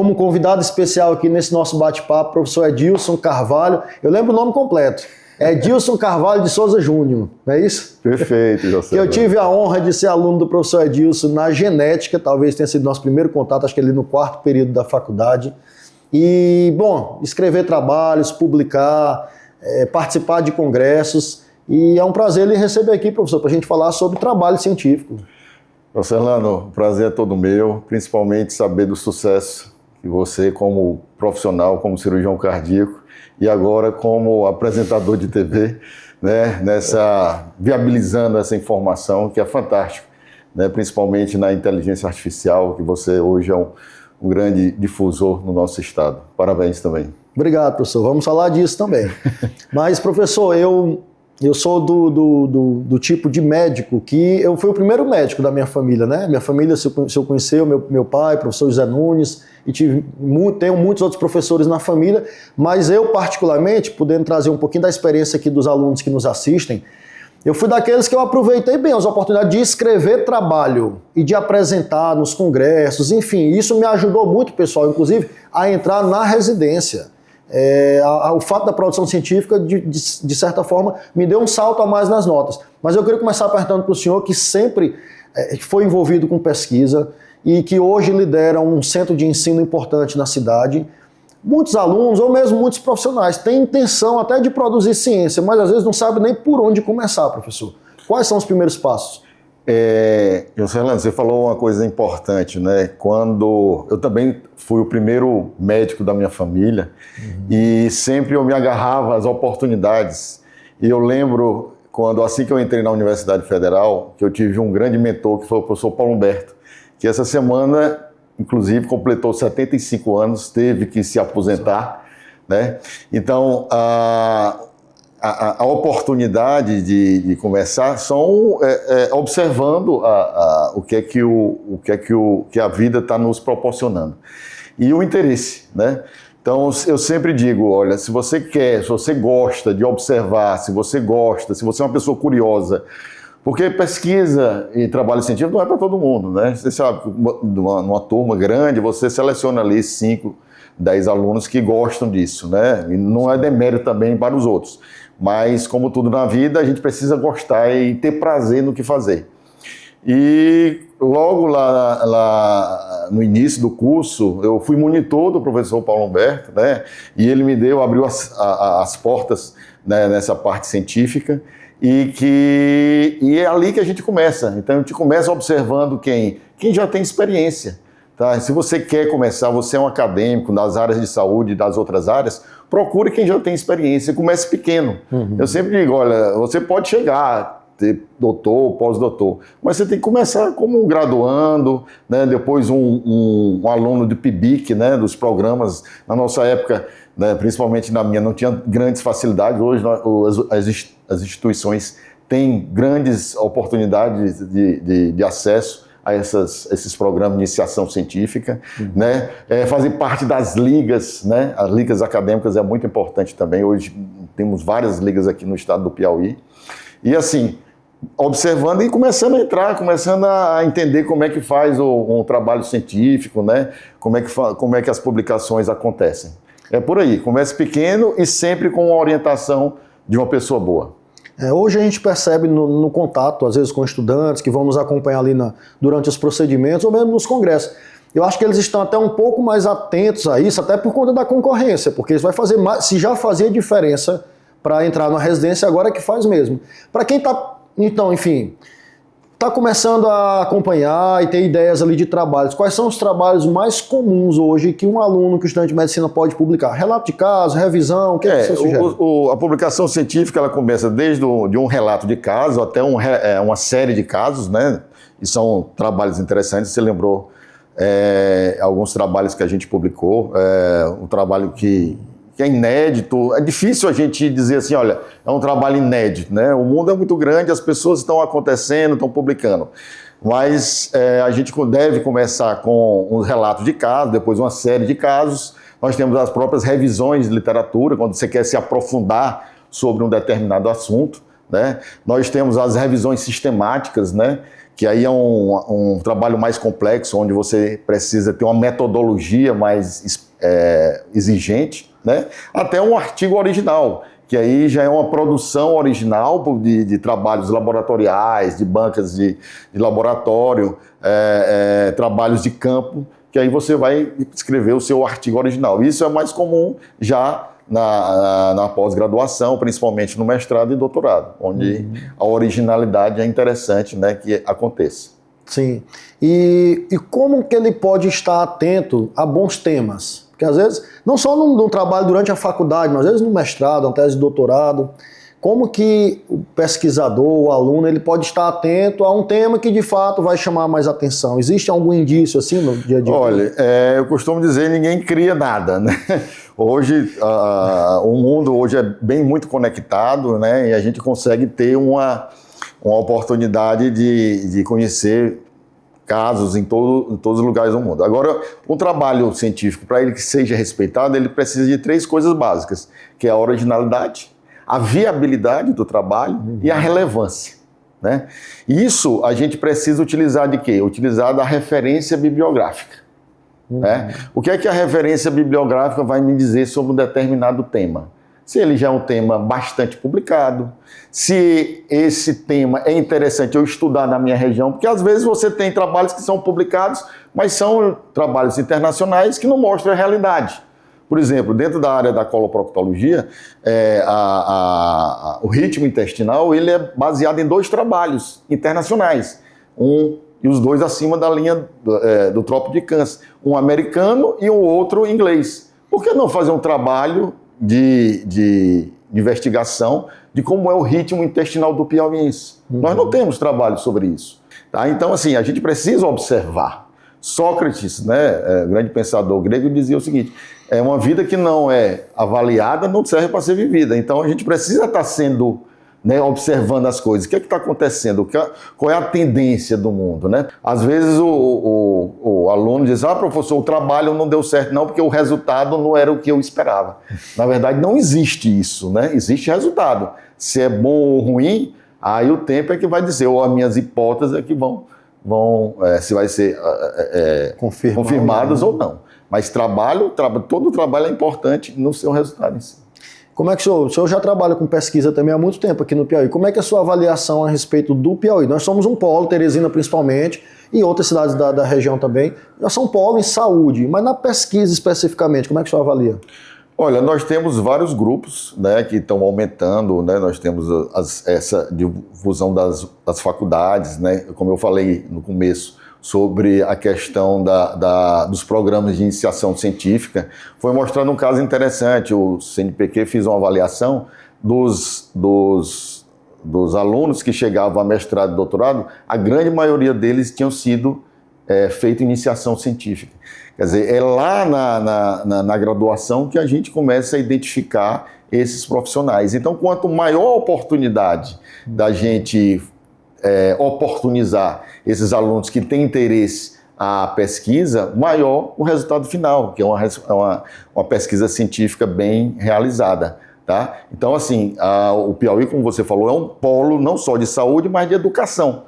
como convidado especial aqui nesse nosso bate-papo, professor Edilson Carvalho. Eu lembro o nome completo. Edilson Carvalho de Souza Júnior, não é isso? Perfeito, José. Eu tive a honra de ser aluno do professor Edilson na genética, talvez tenha sido nosso primeiro contato, acho que ali no 4º período da faculdade. E, bom, escrever trabalhos, publicar, participar de congressos. E é um prazer lhe receber aqui, professor, para a gente falar sobre trabalho científico. Professor Orlando, o prazer é todo meu, principalmente saber do sucesso que você, como profissional, como cirurgião cardíaco, e agora como apresentador de TV, né, viabilizando essa informação que é fantástico, né, principalmente na inteligência artificial, que você hoje é um grande difusor no nosso estado. Parabéns também. Obrigado, professor. Vamos falar disso também. Mas, professor, eu sou do tipo de médico que eu fui o primeiro médico da minha família, né? Minha família, se eu conheceu, meu pai, professor José Nunes, e tenho muitos outros professores na família, mas eu, particularmente, podendo trazer um pouquinho da experiência aqui dos alunos que nos assistem, eu fui daqueles que eu aproveitei bem as oportunidades de escrever trabalho e de apresentar nos congressos, enfim, isso me ajudou muito, pessoal, inclusive, a entrar na residência. O fato da produção científica, de certa forma, me deu um salto a mais nas notas. Mas eu queria começar perguntando para o senhor, que sempre foi envolvido com pesquisa e que hoje lidera um centro de ensino importante na cidade. Muitos alunos, ou mesmo muitos profissionais, têm intenção até de produzir ciência, mas às vezes não sabem nem por onde começar, professor. Quais são os primeiros passos? José Orlando, você falou uma coisa importante, né? Quando eu também fui o primeiro médico da minha família, e sempre eu me agarrava às oportunidades. E eu lembro assim que eu entrei na Universidade Federal, que eu tive um grande mentor, que foi o professor Paulo Humberto, que essa semana, inclusive, completou 75 anos, teve que se aposentar, né? Então, a oportunidade de conversar são observando o que a vida está nos proporcionando. E o interesse, né? Então, eu sempre digo, olha, se você gosta de observar, se você é uma pessoa curiosa, porque pesquisa e trabalho científico não é para todo mundo, né? Você sabe, numa turma grande, você seleciona ali 5, 10 alunos que gostam disso, né? E não é demérito também para os outros. Mas, como tudo na vida, a gente precisa gostar e ter prazer no que fazer. E logo lá no início do curso, eu fui monitor do professor Paulo Humberto, né? E ele abriu as portas, né, nessa parte científica, e é ali que a gente começa. Então, a gente começa observando quem já tem experiência. Tá? Se você quer começar, você é um acadêmico das áreas de saúde e das outras áreas, procure quem já tem experiência, comece pequeno. Eu sempre digo, olha, você pode chegar, ter doutor, pós-doutor, mas você tem que começar como um graduando, né? Depois um aluno de PIBIC, né? Dos programas. Na nossa época, né? Principalmente na minha, não tinha grandes facilidades. Hoje as instituições têm grandes oportunidades de acesso a esses programas de iniciação científica, né? Fazer parte das ligas, né? As ligas acadêmicas é muito importante também. Hoje temos várias ligas aqui no estado do Piauí. E assim, observando e começando a entender como é que faz um trabalho científico, né? Como é que as publicações acontecem. É por aí, comece pequeno e sempre com a orientação de uma pessoa boa. Hoje a gente percebe no contato, às vezes com estudantes que vão nos acompanhar ali durante os procedimentos ou mesmo nos congressos. Eu acho que eles estão até um pouco mais atentos a isso, até por conta da concorrência, porque isso vai fazer mais, se já fazia diferença para entrar na residência, agora é que faz mesmo. Para quem está, então, enfim, está começando a acompanhar e ter ideias ali de trabalhos, quais são os trabalhos mais comuns hoje que um aluno, que estudante de medicina pode publicar? Relato de caso, revisão, o que você sugere? A publicação científica ela começa desde de um relato de caso até uma série de casos, né? E são trabalhos interessantes. Você lembrou alguns trabalhos que a gente publicou, um trabalho que é inédito. É difícil a gente dizer assim, olha, é um trabalho inédito, né? O mundo é muito grande, as pessoas estão acontecendo, estão publicando. Mas a gente deve começar com um relato de casos, depois uma série de casos. Nós temos as próprias revisões de literatura, quando você quer se aprofundar sobre um determinado assunto, né? Nós temos as revisões sistemáticas, né? Que aí é um trabalho mais complexo, onde você precisa ter uma metodologia mais exigente, né? Até um artigo original, que aí já é uma produção original de trabalhos laboratoriais, de bancas de laboratório, trabalhos de campo, que aí você vai escrever o seu artigo original. Isso é mais comum já na pós-graduação, principalmente no mestrado e doutorado, onde a originalidade é interessante, né, que aconteça. Sim. E como que ele pode estar atento a bons temas? Porque às vezes, não só no trabalho durante a faculdade, mas às vezes no mestrado, na tese de doutorado, como que o pesquisador, o aluno, ele pode estar atento a um tema que de fato vai chamar mais atenção? Existe algum indício assim no dia a dia? Olha, eu costumo dizer, ninguém cria nada, né? Hoje, o mundo hoje é muito conectado, né? E a gente consegue ter uma oportunidade de conhecer casos em todos os lugares do mundo. Agora, um trabalho científico, para ele que seja respeitado, ele precisa de 3 coisas básicas, que é a originalidade, a viabilidade do trabalho e a relevância, né? E isso a gente precisa utilizar de quê? Utilizar da referência bibliográfica. Né? O que é que a referência bibliográfica vai me dizer sobre um determinado tema? Se ele já é um tema bastante publicado, se esse tema é interessante eu estudar na minha região, porque às vezes você tem trabalhos que são publicados, mas são trabalhos internacionais que não mostram a realidade. Por exemplo, dentro da área da coloproctologia, o ritmo intestinal ele é baseado em 2 trabalhos internacionais, e os 2 acima da linha do Trópico de Câncer, um americano e um outro inglês. Por que não fazer um trabalho de investigação de como é o ritmo intestinal do piauiense? Nós não temos trabalho sobre isso. Tá? Então, assim, a gente precisa observar. Sócrates, né, grande pensador grego, dizia o seguinte: uma vida que não é avaliada não serve para ser vivida. Então a gente precisa estar sendo, né, observando as coisas. O que é que está acontecendo? Qual é a tendência do mundo? Né? Às vezes o aluno diz: professor, o trabalho não deu certo não, porque o resultado não era o que eu esperava. Na verdade, não existe isso, né? Existe resultado. Se é bom ou ruim, aí o tempo é que vai dizer, ou as minhas hipóteses é que vão se vai ser confirmadas ou não. Mas todo trabalho é importante no seu resultado em si. Como é que o senhor já trabalha com pesquisa também há muito tempo aqui no Piauí? Como é que é a sua avaliação a respeito do Piauí? Nós somos um polo, Teresina principalmente, e outras cidades da região também. Nós somos um polo em saúde, mas na pesquisa especificamente, como é que o senhor avalia? Olha, nós temos vários grupos, né, que estão aumentando, né? Nós temos essa difusão das faculdades, né? Como eu falei no começo, sobre a questão dos programas de iniciação científica, foi mostrando um caso interessante. O CNPq fez uma avaliação dos alunos que chegavam a mestrado e doutorado, a grande maioria deles tinham sido feito iniciação científica. Quer dizer, é lá na graduação que a gente começa a identificar esses profissionais. Então, quanto maior a oportunidade da gente oportunizar esses alunos que têm interesse à pesquisa, maior o resultado final, que é uma pesquisa científica bem realizada. Tá? Então, assim, o Piauí, como você falou, é um polo não só de saúde, mas de educação.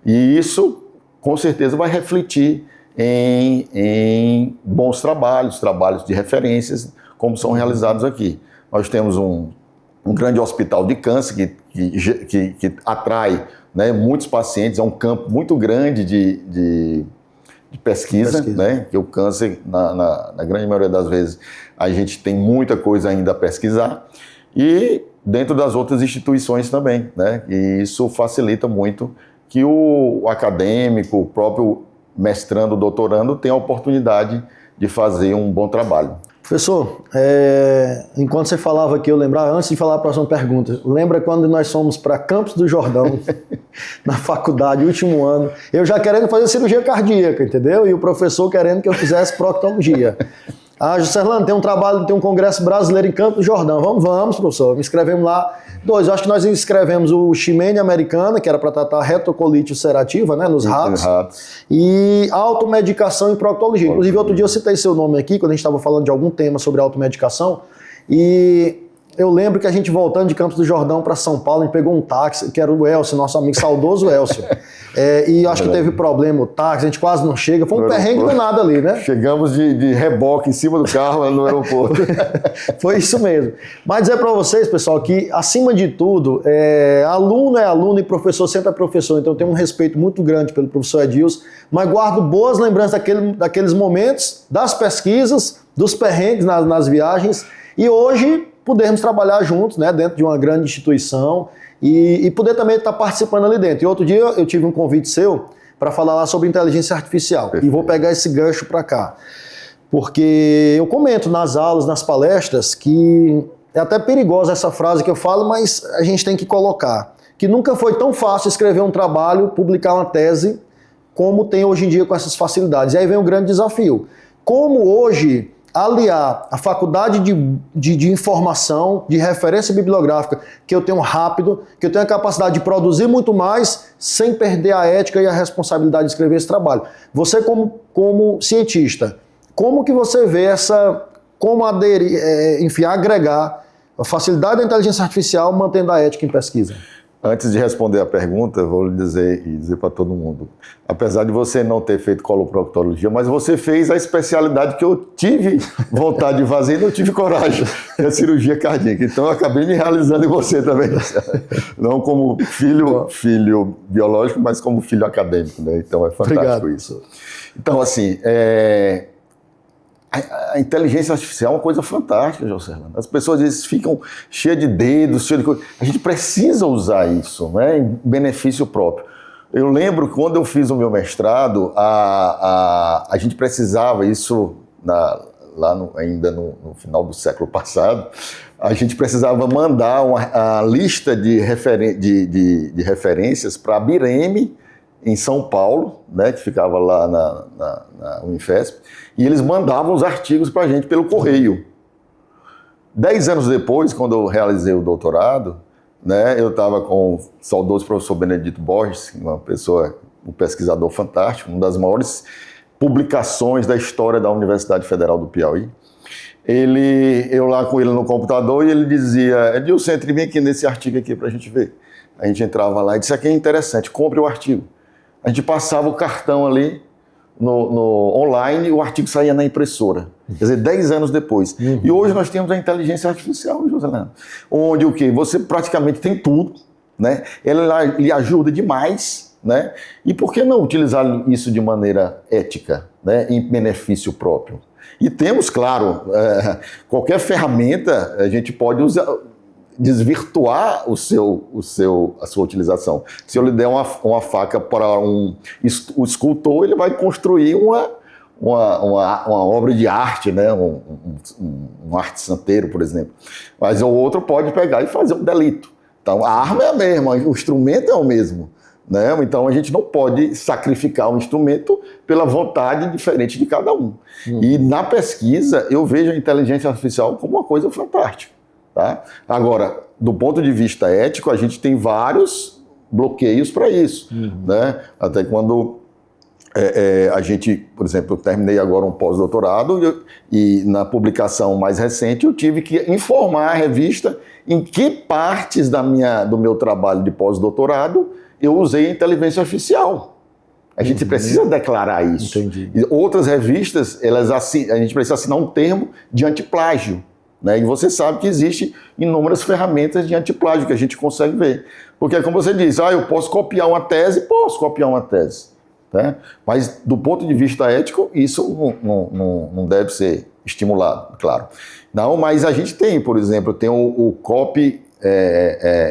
E isso, com certeza, vai refletir em bons trabalhos de referências, como são realizados aqui. Nós temos um grande hospital de câncer que atrai, né, muitos pacientes, é um campo muito grande de pesquisa. Né? Que o câncer, na grande maioria das vezes, a gente tem muita coisa ainda a pesquisar, e dentro das outras instituições também, né? E isso facilita muito que o acadêmico, o próprio mestrando, doutorando, tenha a oportunidade de fazer um bom trabalho. Professor, enquanto você falava aqui, eu lembrava, antes de falar a próxima pergunta, lembra quando nós fomos para Campos do Jordão, na faculdade, último ano, eu já querendo fazer cirurgia cardíaca, entendeu? E o professor querendo que eu fizesse proctologia. Juscelano, tem um congresso brasileiro em Campos do Jordão. Vamos, professor. Me inscrevemos lá. Eu acho que nós inscrevemos o Ximene americana, que era para tratar retocolite ulcerativa, né, nos ratos. E automedicação em proctologia. Inclusive, outro dia eu citei seu nome aqui, quando a gente estava falando de algum tema sobre automedicação. E Eu lembro que a gente voltando de Campos do Jordão para São Paulo, a gente pegou um táxi, que era o Elcio, nosso amigo saudoso Elcio. E acho que teve problema o táxi, a gente quase não chega. Foi um perrengue danado ali, né? Chegamos de reboque em cima do carro no aeroporto. Foi isso mesmo. Mas dizer para vocês, pessoal, que acima de tudo, aluno é aluno e professor sempre é professor. Então eu tenho um respeito muito grande pelo professor Edilson, mas guardo boas lembranças daqueles momentos, das pesquisas, dos perrengues nas viagens. E hoje podermos trabalhar juntos, né, dentro de uma grande instituição e poder também estar participando ali dentro. E outro dia eu tive um convite seu para falar lá sobre inteligência artificial. Perfeito. E vou pegar esse gancho para cá. Porque eu comento nas aulas, nas palestras, que é até perigosa essa frase que eu falo, mas a gente tem que colocar. Que nunca foi tão fácil escrever um trabalho, publicar uma tese, como tem hoje em dia com essas facilidades. E aí vem um grande desafio. Como hoje aliar a faculdade de informação, de referência bibliográfica, que eu tenho rápido, que eu tenho a capacidade de produzir muito mais, sem perder a ética e a responsabilidade de escrever esse trabalho. Você como cientista, como que você vê como aderir, agregar a facilidade da inteligência artificial mantendo a ética em pesquisa? Antes de responder a pergunta, eu vou lhe dizer para todo mundo. Apesar de você não ter feito coloproctologia, mas você fez a especialidade que eu tive vontade de fazer e não tive coragem, que é a cirurgia cardíaca. Então eu acabei me realizando em você também. Não como filho biológico, mas como filho acadêmico, né? Então é fantástico. Obrigado. Isso. Então, assim, a inteligência artificial é uma coisa fantástica, José Orlando. As pessoas às vezes ficam cheias de dedos, cheias de coisa. A gente precisa usar isso, né, em benefício próprio. Eu lembro que quando eu fiz o meu mestrado, a gente precisava, isso ainda no final do século passado, a gente precisava mandar a lista de referências para a Bireme, em São Paulo, né, que ficava lá na Unifesp, e eles mandavam os artigos para a gente pelo correio. 10 anos depois, quando eu realizei o doutorado, né, eu estava com o saudoso professor Benedito Borges, um pesquisador fantástico, uma das maiores publicações da história da Universidade Federal do Piauí. Eu lá com ele no computador e ele dizia: Edilson, entre bem aqui nesse artigo aqui para a gente ver. A gente entrava lá e disse: aqui é interessante, compre o artigo. A gente passava o cartão ali no online e o artigo saía na impressora. Quer dizer, 10 anos depois. Uhum. E hoje nós temos a inteligência artificial, José Leandro, onde o quê? Você praticamente tem tudo, né? Ela lhe ajuda demais, né? E por que não utilizar isso de maneira ética, né? Em benefício próprio? E temos, claro, qualquer ferramenta a gente pode usar, desvirtuar a sua utilização. Se eu lhe der uma faca para o escultor, ele vai construir uma obra de arte, né? um arte santeiro, por exemplo. Mas o outro pode pegar e fazer um delito. Então, a arma é a mesma, o instrumento é o mesmo, né? Então, a gente não pode sacrificar um instrumento pela vontade diferente de cada um. E na pesquisa, eu vejo a inteligência artificial como uma coisa fantástica. Tá? Agora, do ponto de vista ético, a gente tem vários bloqueios para isso. Né? Até quando a gente, por exemplo, eu terminei agora um pós-doutorado e na publicação mais recente eu tive que informar a revista em que partes do meu trabalho de pós-doutorado eu usei a inteligência artificial. A gente precisa declarar isso. Entendi. E outras revistas, a gente precisa assinar um termo de antiplágio. Né? E você sabe que existem inúmeras ferramentas de antiplágio que a gente consegue ver. Porque é como você diz, eu posso copiar uma tese, né? Mas do ponto de vista ético, isso não deve ser estimulado, claro. Não, mas a gente tem, por exemplo, o Copy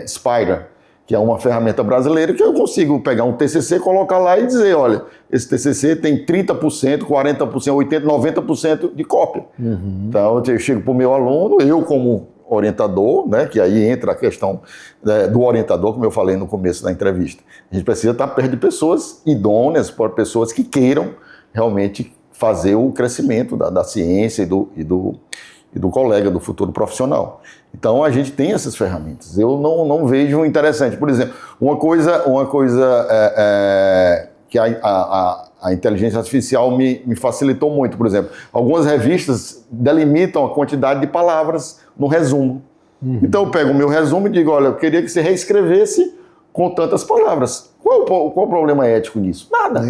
Spider, que é uma ferramenta brasileira que eu consigo pegar um TCC, colocar lá e dizer, olha, esse TCC tem 30%, 40%, 80%, 90% de cópia. Então eu chego para o meu aluno, eu como orientador, né, que aí entra a questão do orientador, como eu falei no começo da entrevista. A gente precisa estar perto de pessoas idôneas, por pessoas que queiram realmente fazer o crescimento da ciência e do colega, do futuro profissional. Então, a gente tem essas ferramentas. Eu não vejo interessante. Por exemplo, uma coisa que a inteligência artificial me facilitou muito, por exemplo, algumas revistas delimitam a quantidade de palavras no resumo. Então eu pego o meu resumo e digo, olha, eu queria que você reescrevesse com tantas palavras. Qual o problema ético nisso? Nada.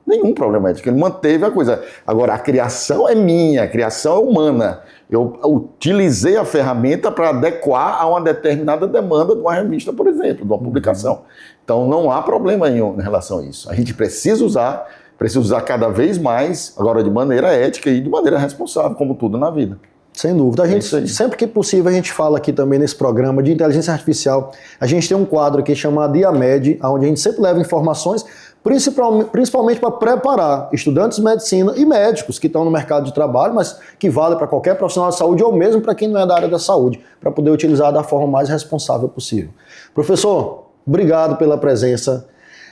Nenhum problema ético. Ele manteve a coisa. Agora, a criação é minha, a criação é humana. Eu utilizei a ferramenta para adequar a uma determinada demanda de uma revista, por exemplo, de uma publicação. Então, não há problema em relação a isso. A gente precisa usar cada vez mais, agora de maneira ética e de maneira responsável, como tudo na vida. Sem dúvida. A gente, sempre que possível, a gente fala aqui também nesse programa de inteligência artificial. A gente tem um quadro aqui chamado IAMED, onde a gente sempre leva informações, principalmente para preparar estudantes de medicina e médicos que estão no mercado de trabalho, mas que vale para qualquer profissional de saúde ou mesmo para quem não é da área da saúde, para poder utilizar da forma mais responsável possível. Professor, obrigado pela presença.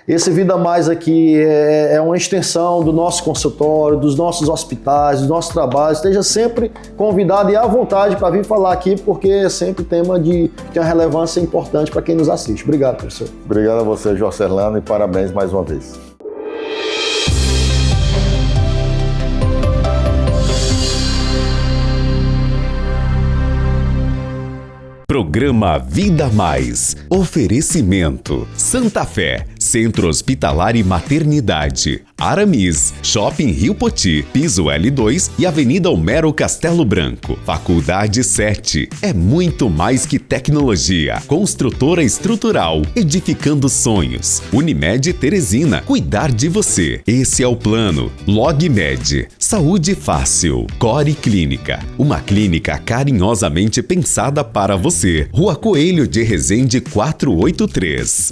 Esse Vida Mais aqui é uma extensão do nosso consultório, dos nossos hospitais, dos nossos trabalhos. Esteja sempre convidado e à vontade para vir falar aqui, porque é sempre tema de uma relevância importante para quem nos assiste. Obrigado, professor. Obrigado a você, Jocelano, e parabéns mais uma vez. Programa Vida Mais. Oferecimento: Santa Fé, Centro Hospitalar e Maternidade. Aramis, Shopping Rio Poti, Piso L2 e Avenida Homero Castelo Branco. Faculdade 7. É muito mais que tecnologia. Construtora estrutural, edificando sonhos. Unimed Teresina, cuidar de você. Esse é o plano. LogMed, saúde fácil. Core Clínica, uma clínica carinhosamente pensada para você. Rua Coelho de Resende 483.